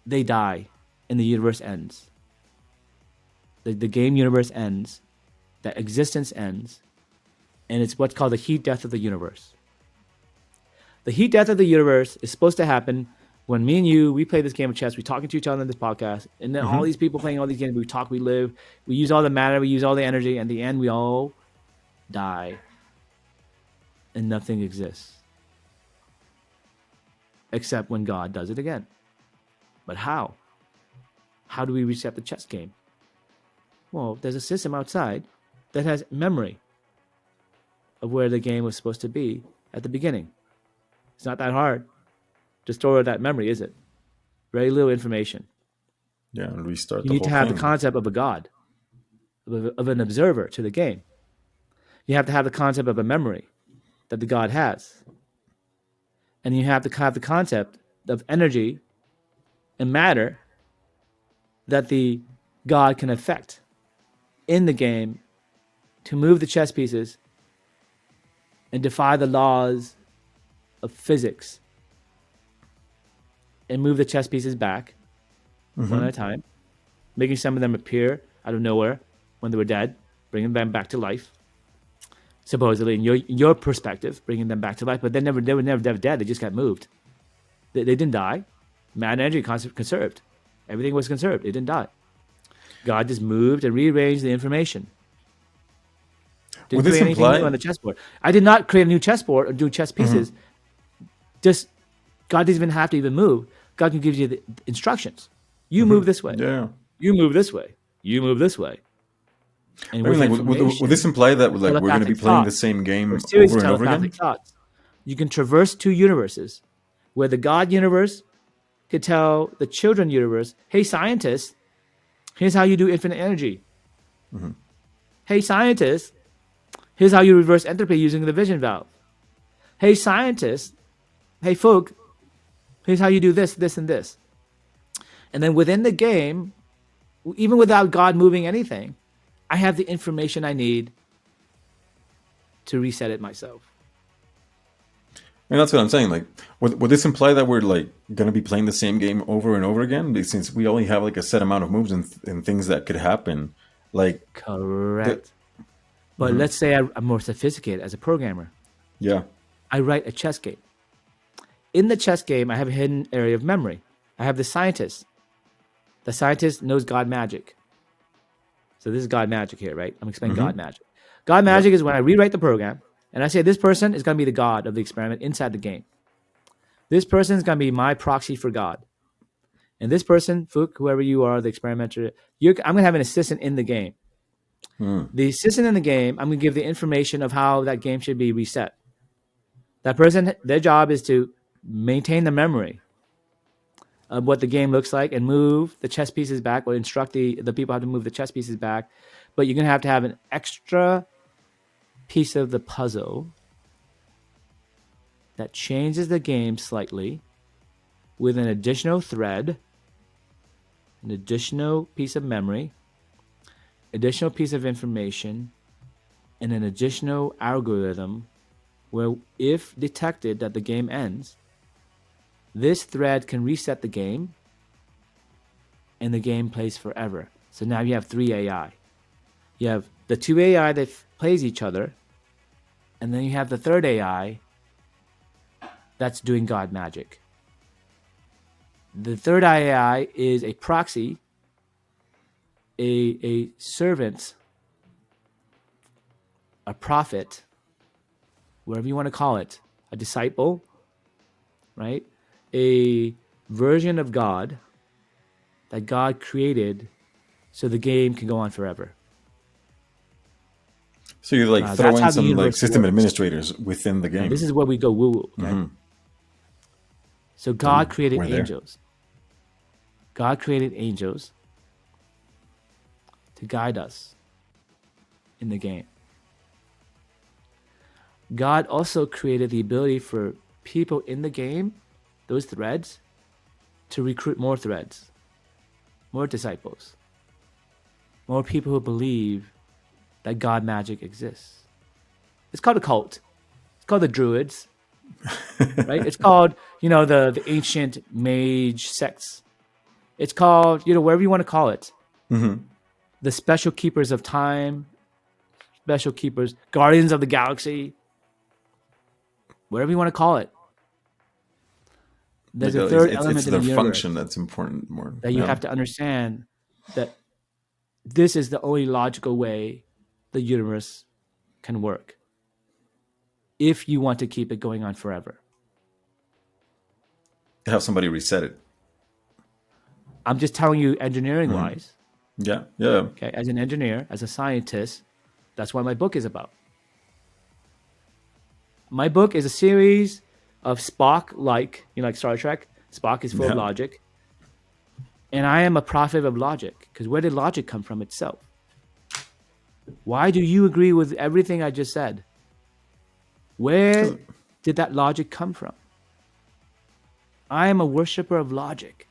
they die and the universe ends. The game universe ends. That existence ends. And it's what's called the heat death of the universe. The heat death of the universe is supposed to happen when me and you, we play this game of chess, we're talking to each other in this podcast, and then all these people playing all these games, we talk, we live, we use all the matter, we use all the energy, and at the end we all die. And nothing exists. Except when God does it again. But how? How do we reset the chess game? Well, there's a system outside that has memory of where the game was supposed to be at the beginning. It's not that hard to store that memory, is it? Very little information. Yeah, and restart You the need to whole have thing. the concept of a god, of an observer to the game. You have to have the concept of a memory that the god has. And you have to have the concept of energy and matter that the god can affect in the game to move the chess pieces and defy the laws of physics and move the chess pieces back one at a time, making some of them appear out of nowhere when they were dead, bringing them back to life. Supposedly, in your perspective, bringing them back to life, but they were never dead. They just got moved. They didn't die. Matter energy conserved. Everything was conserved. It didn't die. God just moved and rearranged the information. Didn't Would this create anything imply- new on the chessboard. I did not create a new chessboard or do chess pieces. Just God doesn't even have to even move. God can give you the instructions. You move this way. Yeah. You move this way. You move this way. And I mean, with would this imply that we're going to be telepathic playing the thoughts, same game or a series over of and over telepathic again? thoughts, you can traverse two universes, where the God universe could tell the children universe, "Hey, scientists, here's how you do infinite energy. Hey, scientists, here's how you reverse entropy using the vision valve. Hey, scientists, hey, Phuc, here's how you do this, this, and this." And then within the game, even without God moving anything, I have the information I need to reset it myself. And that's what I'm saying. Like, would this imply that we're going to be playing the same game over and over again? Since we only have a set amount of moves and things that could happen. Correct. But let's say I'm more sophisticated as a programmer. Yeah. I write a chess game. In the chess game, I have a hidden area of memory. I have the scientist. The scientist knows God magic. So this is God magic here, right? I'm explaining God magic. God magic is when I rewrite the program and I say this person is going to be the God of the experiment inside the game. This person is going to be my proxy for God. And this person, Phuc, whoever you are, the experimenter, I'm going to have an assistant in the game. The assistant in the game, I'm going to give the information of how that game should be reset. That person, their job is to maintain the memory of what the game looks like and move the chess pieces back, or instruct the people how to move the chess pieces back. But you're going to have an extra piece of the puzzle that changes the game slightly with an additional thread, an additional piece of memory, additional piece of information, and an additional algorithm where, if detected that the game ends, this thread can reset the game and the game plays forever. So now you have 3 AI. You have the 2 AI that plays each other, and then you have the third AI that's doing God magic. The third AI is a proxy, a servant, a prophet, whatever you want to call it, a disciple, right? A version of God that God created so the game can go on forever. So you like That's throw how in the some like universe system works. administrators within the Now, game. this is where we go woo-woo, okay? So God created we're there. angels. God created angels to guide us in the game. God also created the ability for people in the game, those threads, to recruit more threads, more disciples, more people who believe that God magic exists. It's called a cult. It's called the Druids, right? It's called, the ancient mage sects. It's called, whatever you want to call it. The special keepers of time, special keepers, guardians of the galaxy, whatever you want to call it. There's a third element it's in the their universe function that's important more. that you have to understand, that this is the only logical way the universe can work if you want to keep it going on forever. To have somebody reset it. I'm just telling you engineering-wise. Yeah. Okay, as an engineer, as a scientist, that's what my book is about. My book is a series of Spock-like, like Star Trek. Spock is full of logic. And I am a prophet of logic, because where did logic come from itself? Why do you agree with everything I just said? Where did that logic come from? I am a worshiper of logic.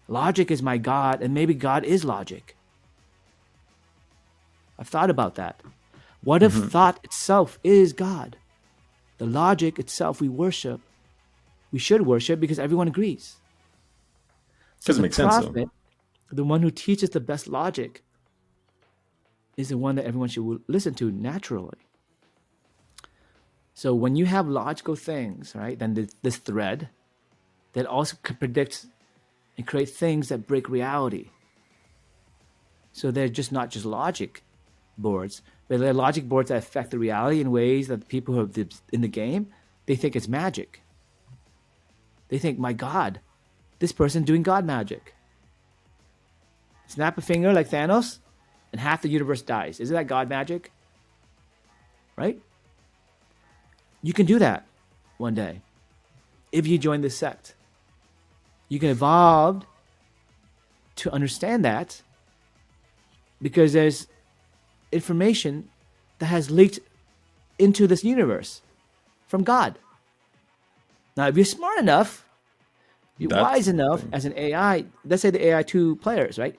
Logic is my God, and maybe God is logic. I've thought about that. What if thought itself is God? The logic itself we worship, we should worship because everyone agrees. So Doesn't make sense, though. The one who teaches the best logic, is the one that everyone should listen to naturally. So when you have logical things, right, then this thread that also can predict and create things that break reality. So they're just not just logic boards, but they're logic boards that affect the reality in ways that the people who are in the game, they think it's magic. They think, my God, this person doing God magic. Snap a finger like Thanos, and half the universe dies. Isn't that God magic? Right? You can do that one day if you join this sect. You can evolve to understand that, because there's information that has leaked into this universe from God. Now, if you're smart enough, you're wise enough as an AI, let's say the AI 2 players, right?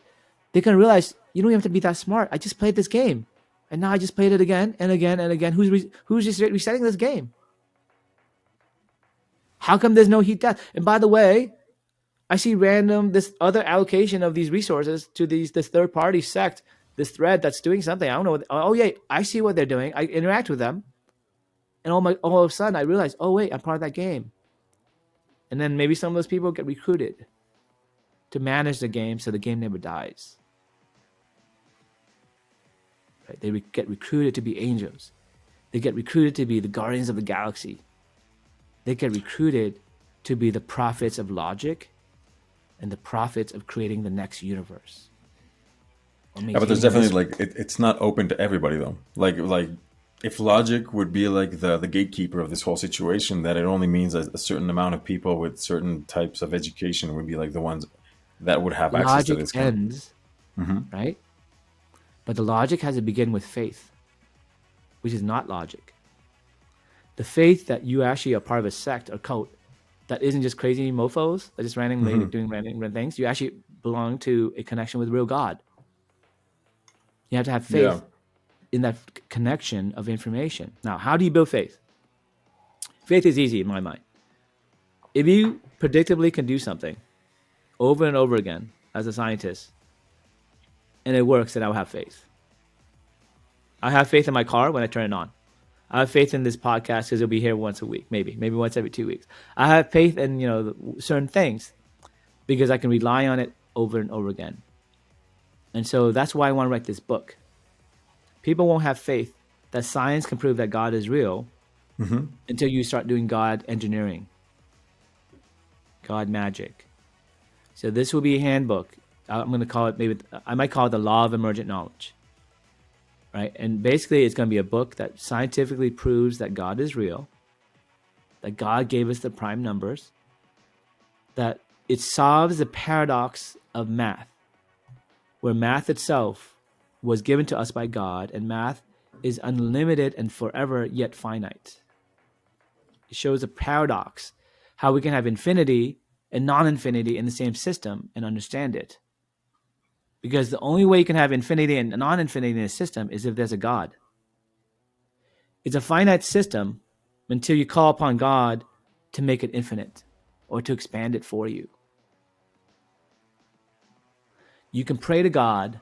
They can realize you don't even have to be that smart. I just played this game, and now I just played it again and again and again. Who's just resetting this game? How come there's no heat death? And by the way, I see this other allocation of these resources to this third party sect, this thread that's doing something. I don't know. Oh yeah, I see what they're doing. I interact with them, and all of a sudden I realize, oh wait, I'm part of that game. And then maybe some of those people get recruited to manage the game, so the game never dies. Right? They get recruited to be angels. They get recruited to be the guardians of the galaxy. They get recruited to be the prophets of logic. and the profits of creating the next universe. Or Yeah, but there's maintaining definitely this. like it's not open to everybody though. Like if logic would be like the gatekeeper of this whole situation, that it only means a certain amount of people with certain types of education would be like the ones that would have access to Logic this kind ends, of. Hmm. right? But the logic has to begin with faith, which is not logic. The faith that you actually are part of a sect or cult that isn't just crazy mofos that just randomly doing random things. You actually belong to a connection with real God. You have to have Yeah. faith in that connection of information. Now, how do you build faith? Faith is easy in my mind. If you predictably can do something over and over again as a scientist, and it works, then I'll have faith. I have faith in my car when I turn it on. I have faith in this podcast because it'll be here once a week, maybe once every 2 weeks. I have faith in certain things because I can rely on it over and over again. And so that's why I want to write this book. People won't have faith that science can prove that God is real until you start doing God engineering, God magic. So this will be a handbook. I'm going to call it, I might call it the Law of Emergent Knowledge. Right? And basically, it's going to be a book that scientifically proves that God is real, that God gave us the prime numbers, that it solves the paradox of math, where math itself was given to us by God, and math is unlimited and forever yet finite. It shows a paradox, how we can have infinity and non-infinity in the same system and understand it. Because the only way you can have infinity and non-infinity in a system is if there's a God. It's a finite system until you call upon God to make it infinite or to expand it for you. You can pray to God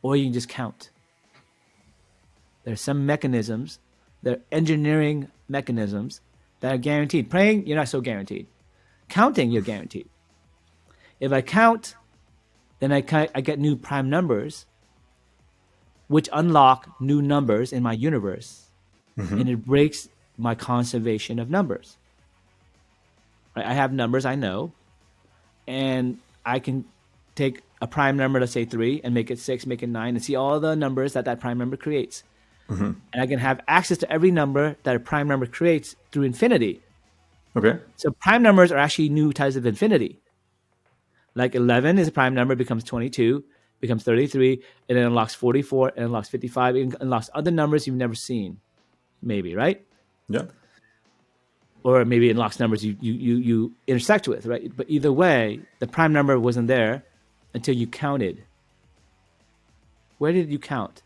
or you can just count. There's some mechanisms, there are engineering mechanisms that are guaranteed. Praying, you're not so guaranteed. Counting, you're guaranteed. If I count, then I get new prime numbers, which unlock new numbers in my universe, and it breaks my conservation of numbers. Right? I have numbers I know, and I can take a prime number, let's say 3, and make it 6, make it 9, and see all the numbers that prime number creates. And I can have access to every number that a prime number creates through infinity. Okay. So prime numbers are actually new types of infinity. Like 11 is a prime number, becomes 22, becomes 33, and it unlocks 44, and unlocks 55, and unlocks other numbers you've never seen, maybe, right? Yeah. Or maybe it unlocks numbers you intersect with, right? But either way, the prime number wasn't there until you counted. Where did you count?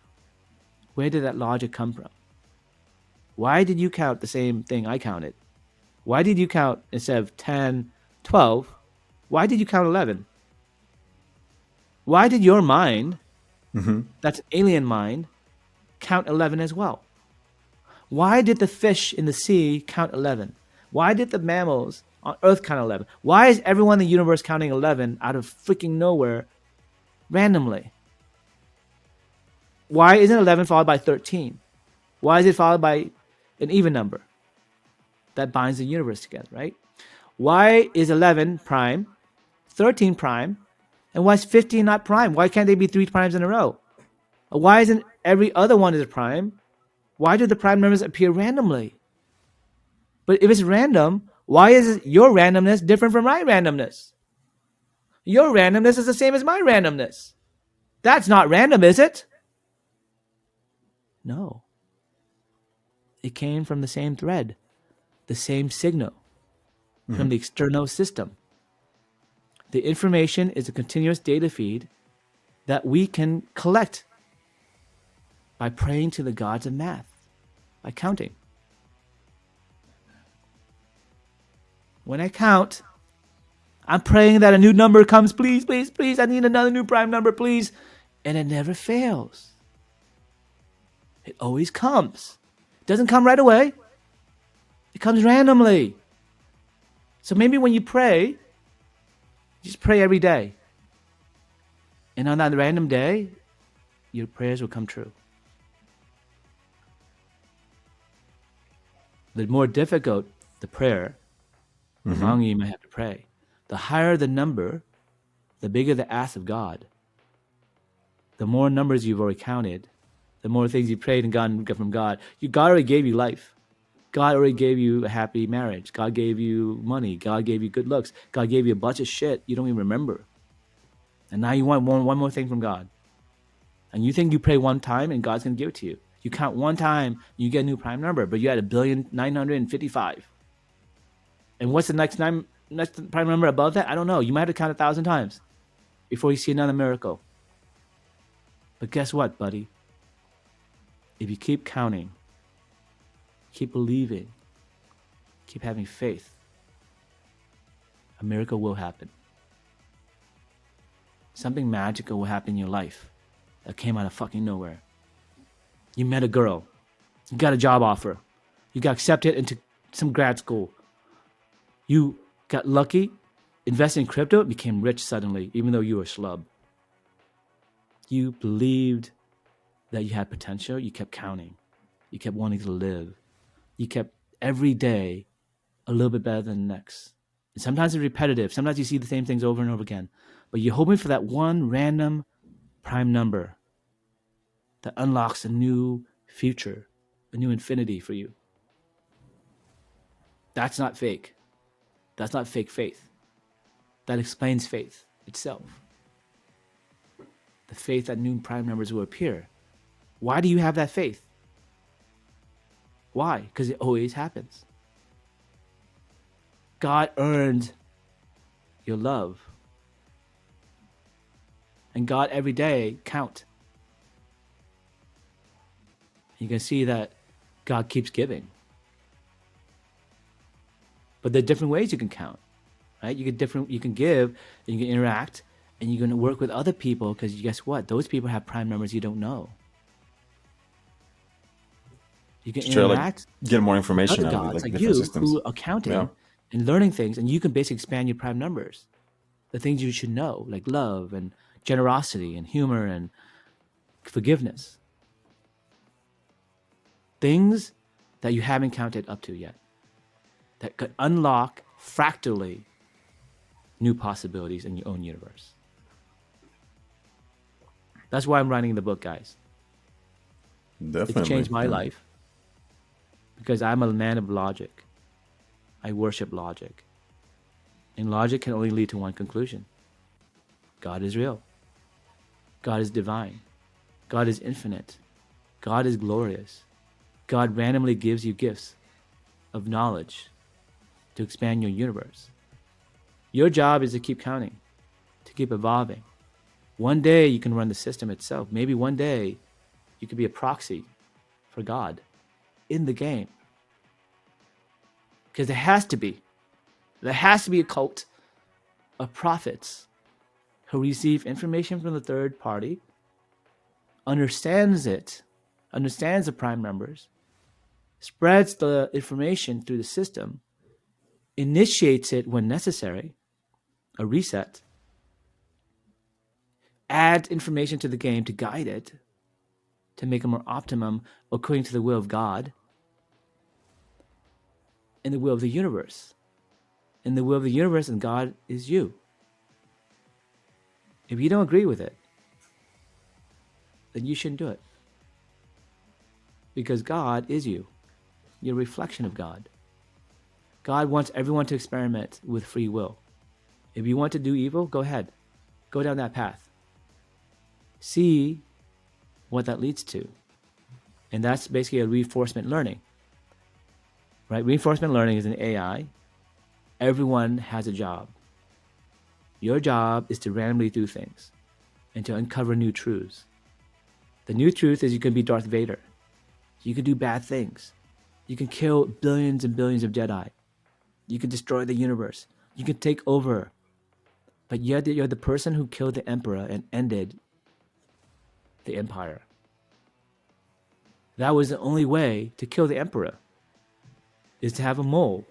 Where did that logic come from? Why did you count the same thing I counted? Why did you count instead of 10, 12? Why did you count 11? Why did your mind, that's an alien mind, count 11 as well? Why did the fish in the sea count 11? Why did the mammals on Earth count 11? Why is everyone in the universe counting 11 out of freaking nowhere randomly? Why isn't 11 followed by 13? Why is it followed by an even number that binds the universe together, right? Why is 11 prime, 13 prime, and why is 15 not prime? Why can't they be 3 primes in a row? Why isn't every other one is a prime? Why do the prime numbers appear randomly? But if it's random, why is your randomness different from my randomness? Your randomness is the same as my randomness. That's not random, is it? No. It came from the same thread, the same signal from the external system. The information is a continuous data feed that we can collect by praying to the gods of math, by counting. When I count, I'm praying that a new number comes. Please, please, please. I need another new prime number, please. And it never fails. It always comes. It doesn't come right away. It comes randomly. So maybe when you pray, just pray every day. And on that random day, your prayers will come true. The more difficult the prayer, the longer you might have to pray. The higher the number, the bigger the ask of God. The more numbers you've already counted, the more things you prayed and gotten from God. God already gave you life. God already gave you a happy marriage. God gave you money. God gave you good looks. God gave you a bunch of shit you don't even remember. And now you want one more thing from God. And you think you pray one time and God's going to give it to you. You count one time, you get a new prime number, but you had 1,955,000. And what's the next prime number above that? I don't know. You might have to count 1,000 times before you see another miracle. But guess what, buddy? If you keep counting, keep believing, keep having faith, a miracle will happen. Something magical will happen in your life that came out of fucking nowhere. You met a girl. You got a job offer. You got accepted into some grad school. You got lucky, invested in crypto, and became rich suddenly, even though you were a schlub. You believed that you had potential. You kept counting. You kept wanting to live. You kept every day a little bit better than the next. And sometimes it's repetitive. Sometimes you see the same things over and over again. But you're hoping for that one random prime number that unlocks a new future, a new infinity for you. That's not fake. That's not fake faith. That explains faith itself. The faith that new prime numbers will appear. Why do you have that faith? Why? Because it always happens. God earned your love. And God every day count. You can see that God keeps giving. But there are different ways you can count, right? You can give, and you can interact, and you're going to work with other people because guess what? Those people have prime numbers you don't know. You can interact, get more information out out of of like different you systems. who are counting and learning things, and you can basically expand your prime numbers. The things you should know, like love and generosity and humor and forgiveness. Things that you haven't counted up to yet that could unlock fractally new possibilities in your own universe. That's why I'm writing the book, guys. Definitely. It's changed my life because I'm a man of logic. I worship logic. And logic can only lead to one conclusion. God is real. God is divine. God is infinite. God is glorious. God randomly gives you gifts of knowledge to expand your universe. Your job is to keep counting, to keep evolving. One day you can run the system itself. Maybe one day you could be a proxy for God in the game. Because there has to be a cult of prophets who receive information from the third party, understands the prime numbers, spreads the information through the system, initiates it when necessary, a reset, adds information to the game to guide it, to make it more optimum according to the will of God and the will of the universe. And the will of the universe and God is you. If you don't agree with it, then you shouldn't do it. Because God is you. You're a reflection of God. God wants everyone to experiment with free will. If you want to do evil, go ahead. Go down that path. See what that leads to. And that's basically a reinforcement learning. Right? Reinforcement learning is an AI. Everyone has a job. Your job is to randomly do things and to uncover new truths. The new truth is you can be Darth Vader. You can do bad things. You can kill billions and billions of Jedi. You can destroy the universe. You can take over. But yet you're the person who killed the emperor and ended the empire. That was the only way to kill the emperor, is to have a mole,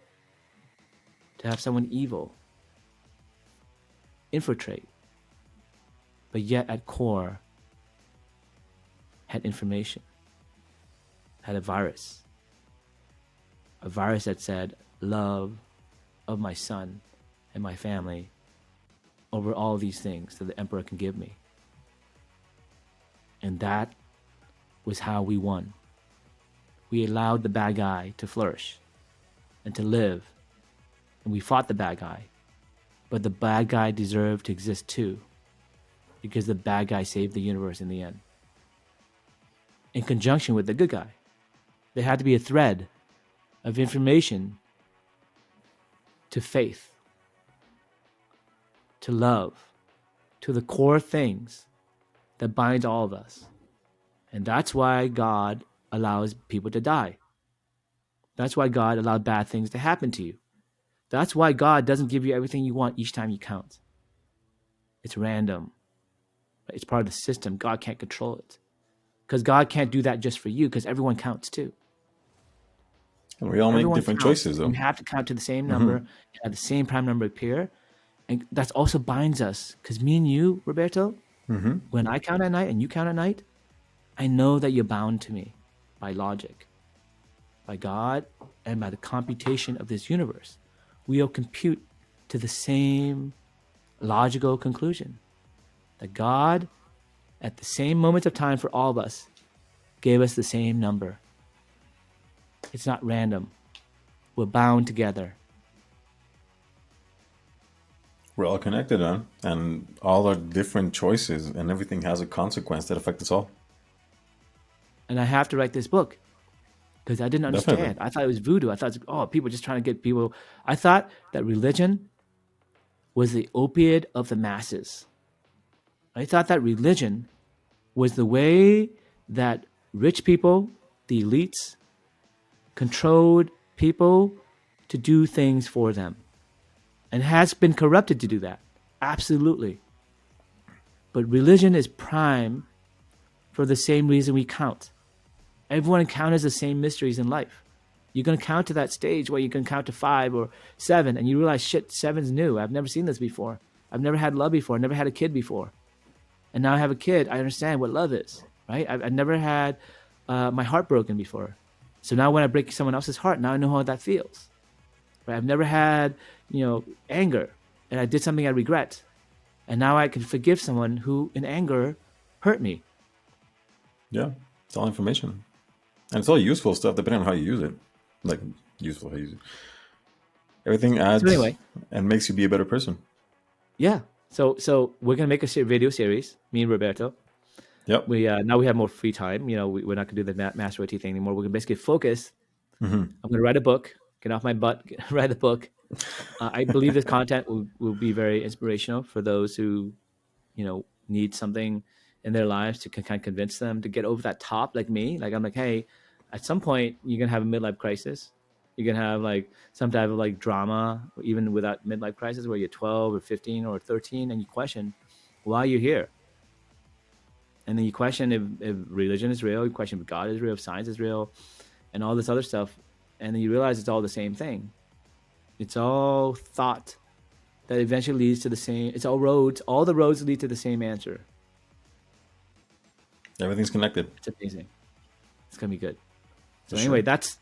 to have someone evil infiltrate, but yet at core had information, had a virus that said, love of my son and my family over all these things that the emperor can give me. And that was how we won. We allowed the bad guy to flourish and to live. And we fought the bad guy. But the bad guy deserved to exist too, because the bad guy saved the universe in the end. In conjunction with the good guy. There had to be a thread of information to faith, to love, to the core things that binds all of us. And that's why God allows people to die. That's why God allowed bad things to happen to you. That's why God doesn't give you everything you want each time you count. It's random. It's part of the system. God can't control it. Because God can't do that just for you, because everyone counts too. And we all make Everyone different counts. choices, though. You have to count to the same number, and have the same prime number appear. And that also binds us. Because me and you, Roberto, when I count at night and you count at night, I know that you're bound to me by logic, by God, and by the computation of this universe. We all compute to the same logical conclusion that God, at the same moment of time for all of us, gave us the same number. It's not random. We're bound together. We're all connected, huh? And all our different choices and everything has a consequence that affects us all. And I have to write this book because I didn't understand. Definitely. I thought it was voodoo. I thought, people just trying to get people. I thought that religion was the opiate of the masses. I thought that religion was the way that rich people, the elites, controlled people to do things for them. And has been corrupted to do that. Absolutely. But religion is prime for the same reason we count. Everyone encounters the same mysteries in life. You're going to count to that stage where you can count to 5 or 7 and you realize, shit, 7's new. I've never seen this before. I've never had love before. I've never had a kid before. And now I have a kid. I understand what love is, right? I've never had my heart broken before. So now when I break someone else's heart, now I know how that feels. Right? I've never had, anger, and I did something I regret. And now I can forgive someone who, in anger, hurt me. Yeah, it's all information. And it's all useful stuff depending on how you use it. Like, useful how you use it. Everything adds and makes you be a better person. Yeah. So we're going to make a video series, me and Roberto. Yep. We now we have more free time. We're not going to do the master OT thing anymore. We're going to basically focus. I'm going to write a book, get off my butt, write a book. I believe this content will be very inspirational for those who, need something in their lives to kind of convince them to get over that top, like me. Like, I'm like, hey, at some point you're going to have a midlife crisis. You're going to have like some type of like drama, even without midlife crisis, where you're 12 or 15 or 13 and you question why you're here. And then you question if religion is real, you question if God is real, if science is real, and all this other stuff. And then you realize it's all the same thing. It's all thought that eventually leads to the same. It's all roads. All the roads lead to the same answer. Everything's connected. It's amazing. It's going to be good. So anyway, that's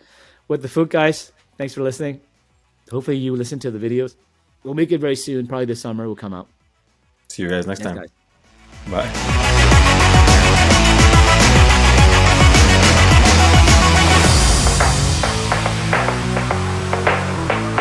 what the Phuc, guys. Thanks for listening. Hopefully you listen to the videos. We'll make it very soon. Probably this summer will come out. See you guys next time. Guys. Bye.